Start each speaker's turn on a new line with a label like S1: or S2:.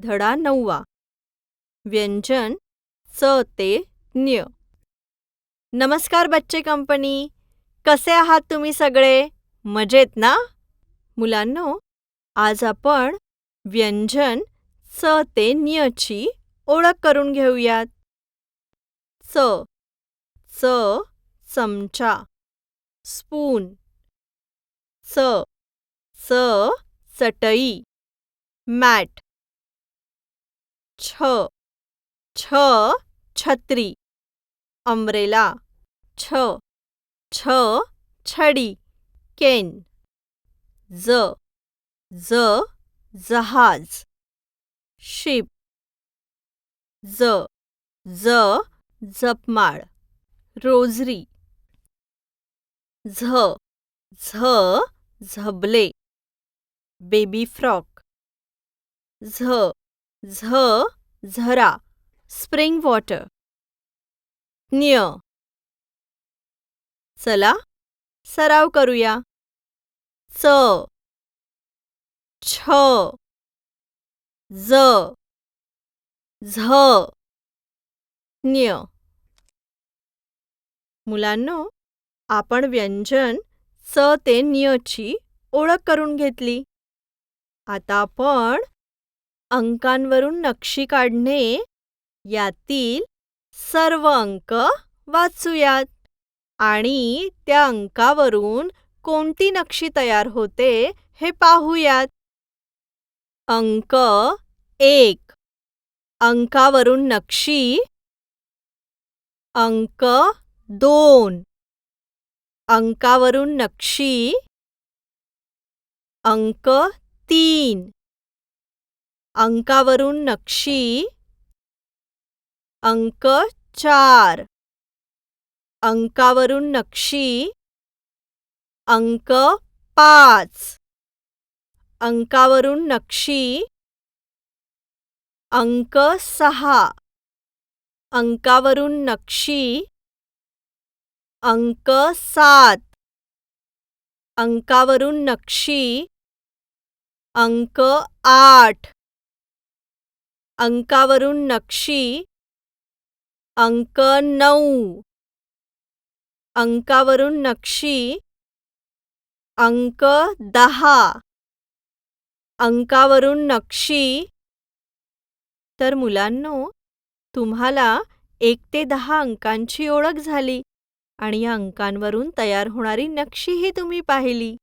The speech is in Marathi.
S1: धडा 9वा. व्यंजन च ते न्य. नमस्कार बच्चे कंपनी. कसे आहात तुम्ही सगळे? मजेत ना? मुलांनो, आज आपण व्यंजन च ते न्यची ओळख करून घेऊयात. च च चमचा, स्पून. च च चटई, मॅट. छ छ छत्री, अम्ब्रेला. छ छ छडी, केन. ज ज जहाज, शिप. ज ज जपमाळ, रोजरी. झ झ झबले, बेबी फ्रॉक. झ झ झरा, स्प्रिंग वॉटर. न्य. चला सराव करूया. च छ ज झ न्य. मुलांनो, आपण व्यंजन च ते न्यची ओळख करून घेतली. आता आपण अंकांवरून नक्षी काढणे यातील सर्व अंक वाचूयात आणि त्या अंकावरून कोणती नक्षी तयार होते हे पाहूयात. अंक 1. अंकावरून नक्षी. अंक 2. अंकावरून नक्षी. अंक 3. अंकावरून नक्षी. अंक 4. अंकावरून नक्षी. अंक 5. अंकावरून नक्षी. अंक 6. अंकावरून नक्षी. अंक 7. अंकावरून नक्षी. अंक 8. अंकावरून नक्षी. अंक 9. अंकावरून नक्षी. अंक 10. अंकावरून नक्षी. तर मुलांनो, तुम्हाला 1 ते 10 अंकांची ओळख झाली आणि या अंकांवरून तयार होणारी नक्षीही तुम्ही पाहिली.